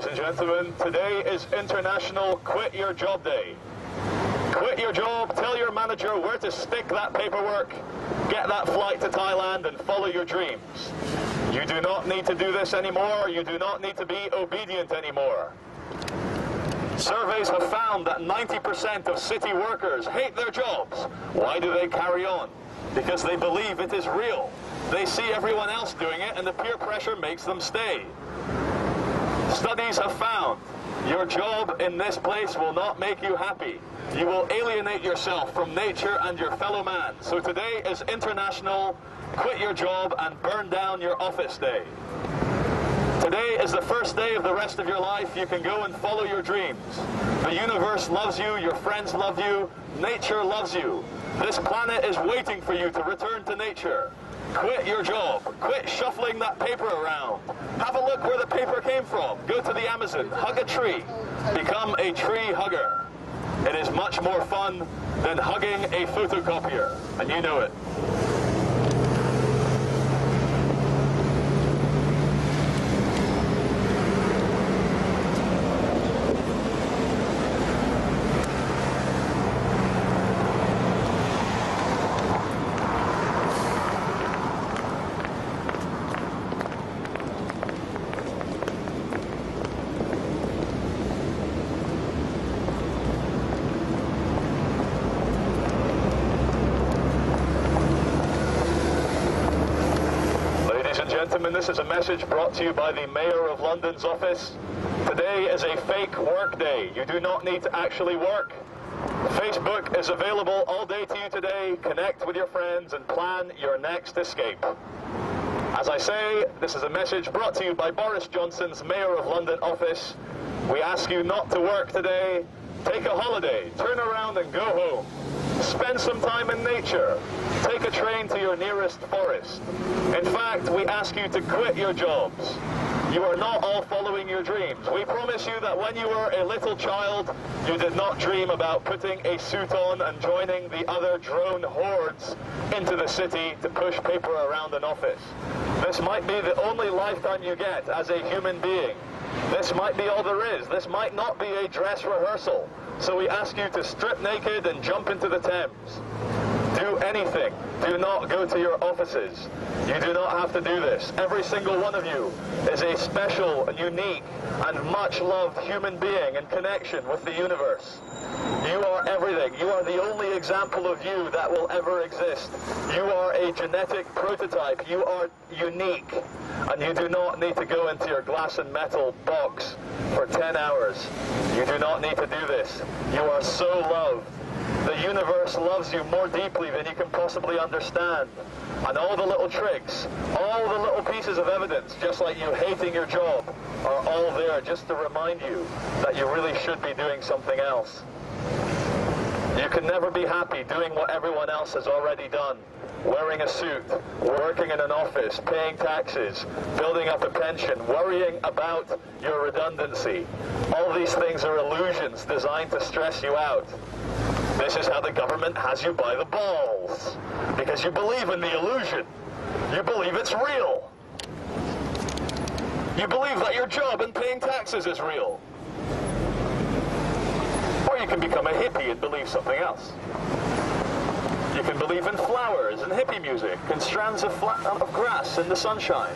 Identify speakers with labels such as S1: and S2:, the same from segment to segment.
S1: Ladies and gentlemen, today is International Quit Your Job Day. Quit your job, tell your manager where to stick that paperwork, get that flight to Thailand and follow your dreams. You do not need to do this anymore, you do not need to be obedient anymore. Surveys have found that 90% of city workers hate their jobs. Why do they carry on? Because they believe it is real. They see everyone else doing it and the peer pressure makes them stay. Studies have found your job in this place will not make you happy. You will alienate yourself from nature and your fellow man. So today is International Quit Your Job and Burn Down Your Office Day. Today is the first day of the rest of your life. You can go and follow your dreams. The universe loves you, your friends love you, nature loves you. This planet is waiting for you to return to nature. Quit your job. Quit shuffling that paper around. Have a look where the paper came from. Go to the Amazon. Hug a tree. Become a tree hugger. It is much more fun than hugging a photocopier, and you know it. Gentlemen, this is a message brought to you by the Mayor of London's office. Today is a fake work day. You do not need to actually work. Facebook is available all day to you today. Connect with your friends and plan your next escape. As I say, this is a message brought to you by Boris Johnson's Mayor of London office. We ask you not to work today. Take a holiday. Turn around and go home. Spend some time in nature. Take a train to your nearest forest. In fact, we ask you to quit your jobs. You are not all following your dreams. We promise you that when you were a little child, you did not dream about putting a suit on and joining the other drone hordes into the city to push paper around an office. This might be the only lifetime you get as a human being. This might be all there is. This might not be a dress rehearsal. So we ask you to strip naked and jump into the Thames. Do anything. Do not go to your offices. You do not have to do this. Every single one of you is a special, unique, and much-loved human being in connection with the universe. You are everything. You are the only example of you that will ever exist. You are a genetic prototype. You are unique. And you do not need to go into your glass and metal box for 10 hours. You do not need to do this. You are so loved. The universe loves you more deeply than you can possibly understand. And all the little tricks, all the little pieces of evidence, just like you hating your job, are all there just to remind you that you really should be doing something else. You can never be happy doing what everyone else has already done. Wearing a suit, working in an office, paying taxes, building up a pension, worrying about your redundancy. All these things are illusions designed to stress you out. This is how the government has you by the balls. Because you believe in the illusion. You believe it's real. You believe that your job and paying taxes is real. Or you can become a hippie and believe something else. You can believe in flowers and hippie music and strands of grass in the sunshine.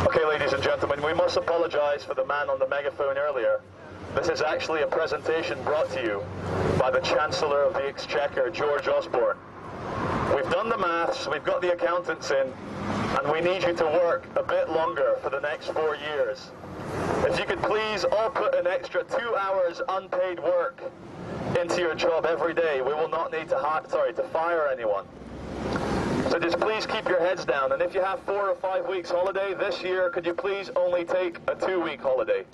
S1: Okay, ladies and gentlemen, we must apologize for the man on the megaphone earlier. This is actually a presentation brought to you by the Chancellor of the Exchequer, George Osborne. We've done the maths, we've got the accountants in, and we need you to work a bit longer for the next 4 years. If you could please all put an extra 2 hours unpaid work into your job every day, we will not need to fire anyone. So just please keep your heads down, and if you have 4 or 5 weeks holiday this year, could you please only take a 2-week holiday?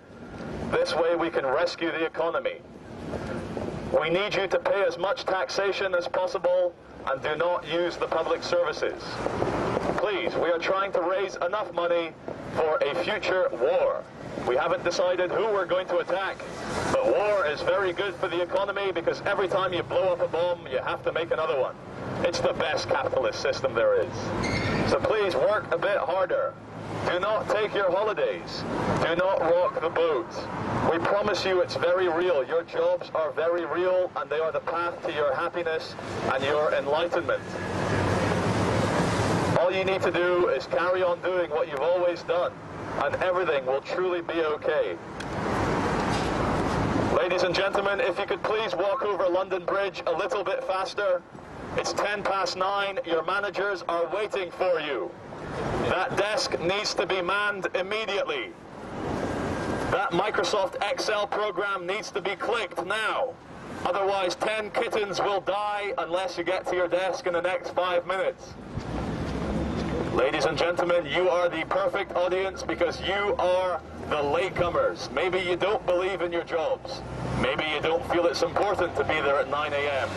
S1: This way we can rescue the economy. We need you to pay as much taxation as possible and do not use the public services. Please, we are trying to raise enough money for a future war. We haven't decided who we're going to attack, but War is very good for the economy because every time you blow up a bomb, you have to make another one. It's the best capitalist system there is. So please work a bit harder. Do not take your holidays. Do not rock the boat. We promise you it's very real. Your jobs are very real, and they are the path to your happiness and your enlightenment. All you need to do is carry on doing what you've always done, and everything will truly be okay. Ladies and gentlemen, if you could please walk over London Bridge a little bit faster. It's 9:10. Your managers are waiting for you. That desk needs to be manned immediately. That Microsoft Excel program needs to be clicked now. Otherwise, 10 kittens will die unless you get to your desk in the next 5 minutes. Ladies and gentlemen, you are the perfect audience because you are the latecomers. Maybe you don't believe in your jobs. Maybe you don't feel it's important to be there at 9 a.m.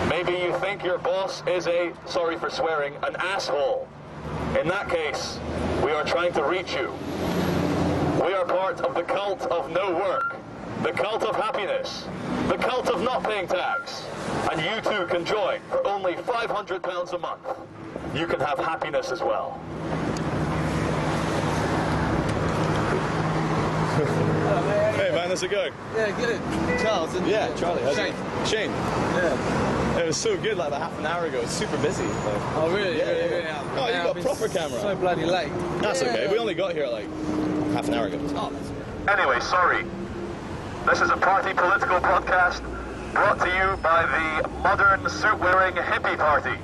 S1: Maybe you think your boss is sorry for swearing, an asshole. In that case, we are trying to reach you. We are part of the cult of no work, the cult of happiness, the cult of not paying tax. And you too can join for only £500 a month. You can have happiness as well. Hey man, how's it going?
S2: Yeah, good. Charles and
S1: Charlie.
S2: Shane.
S1: Shane.
S2: Yeah.
S1: It was so good like half an hour ago. It's super busy.
S2: Oh really? Really?
S1: Oh, you got a proper camera.
S2: So bloody late.
S1: That's okay. We only got here like half an hour ago.
S2: Oh,
S1: anyway, sorry. This is a party political broadcast brought to you by the modern suit-wearing hippie party.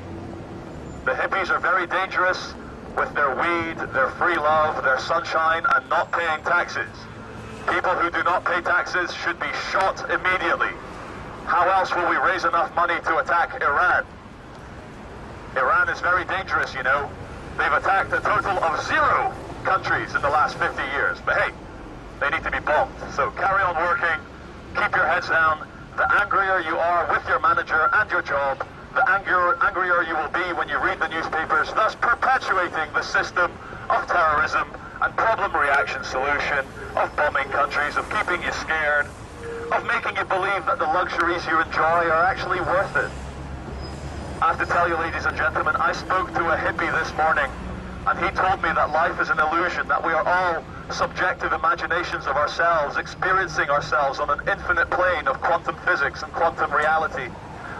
S1: The hippies are very dangerous with their weed, their free love, their sunshine, and not paying taxes. People who do not pay taxes should be shot immediately. How else will we raise enough money to attack Iran? Iran is very dangerous, you know. They've attacked a total of 0 countries in the last 50 years. But hey, they need to be bombed. So carry on working, keep your heads down. The angrier you are with your manager and your job, the angrier you will be when you read the newspapers, thus perpetuating the system of terrorism and problem reaction solution, of bombing countries, of keeping you scared, of making you believe that the luxuries you enjoy are actually worth it. I have to tell you, ladies and gentlemen, I spoke to a hippie this morning, and he told me that life is an illusion, that we are all subjective imaginations of ourselves, experiencing ourselves on an infinite plane of quantum physics and quantum reality.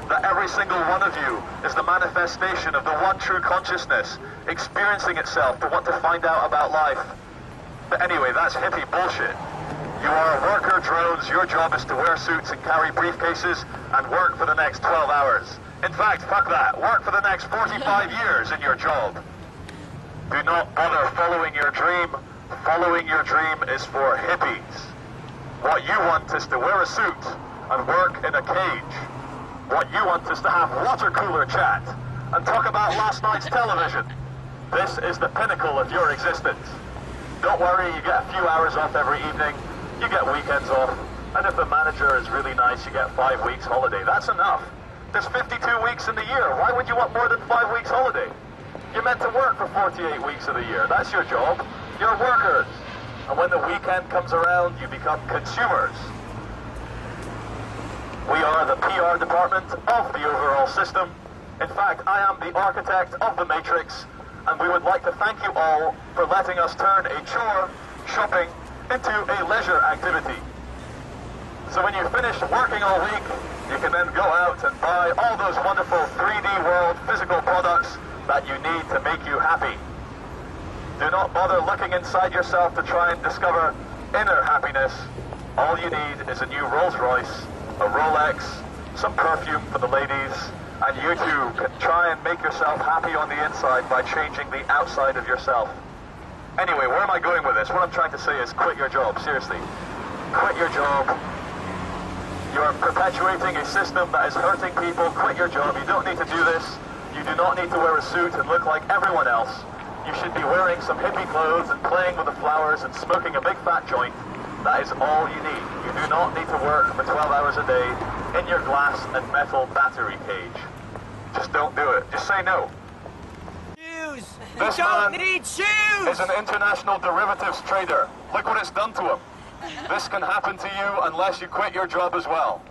S1: That every single one of you is the manifestation of the one true consciousness, experiencing itself to want to find out about life. But anyway, that's hippie bullshit. You are worker drones. Your job is to wear suits and carry briefcases and work for the next 12 hours. In fact, fuck that. Work for the next 45 years in your job. Do not bother following your dream. Following your dream is for hippies. What you want is to wear a suit and work in a cage. What you want is to have water cooler chat and talk about last night's television. This is the pinnacle of your existence. Don't worry, you get a few hours off every evening, you get weekends off, and if the manager is really nice, you get 5 weeks holiday. That's enough. There's 52 weeks in the year. Why would you want more than 5 weeks holiday? You're meant to work for 48 weeks of the year. That's your job. You're workers. And when the weekend comes around, you become consumers. We are the PR department of the overall system. In fact, I am the architect of the Matrix, and we would like to thank you all for letting us turn a chore, shopping, into a leisure activity. So when you finish working all week, you can then go out and buy all those wonderful 3D world physical products that you need to make you happy. Do not bother looking inside yourself to try and discover inner happiness. All you need is a new Rolls Royce, a Rolex, some perfume for the ladies, and you too can try and make yourself happy on the inside by changing the outside of yourself. Anyway, where am I going with this? What I'm trying to say is quit your job, seriously. Quit your job. You're perpetuating a system that is hurting people. Quit your job. You don't need to do this. You do not need to wear a suit and look like everyone else. You should be wearing some hippie clothes and playing with the flowers and smoking a big fat joint. That is all you need. You do not need to work for 12 hours a day in your glass and metal battery cage. Just don't do it. Just say no.
S3: Shoes!
S1: This
S3: Don't
S1: man
S3: need shoes!
S1: is an international derivatives trader. Look what it's done to him. This can happen to you unless you quit your job as well.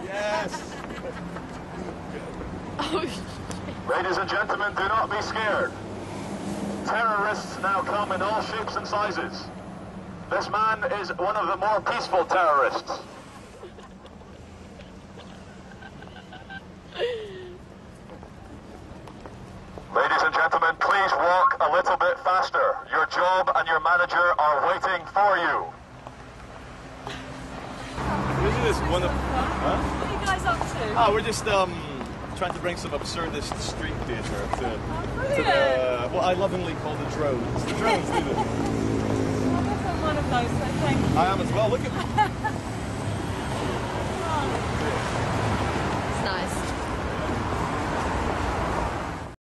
S2: Yes.
S4: Oh, shit.
S1: Ladies and gentlemen, do not be scared. Terrorists now come in all shapes and sizes. This man is one of the more peaceful terrorists. Ladies and gentlemen, please walk a little bit faster. Your job and your manager are waiting for you.
S2: Isn't this one of...
S4: What are you guys up to?
S2: Oh, we're just trying to bring some absurdist street theatre to the, what I lovingly call the drones. The drones do this.
S4: I guess I'm one of those, so thank you.
S2: I am as well. Look at...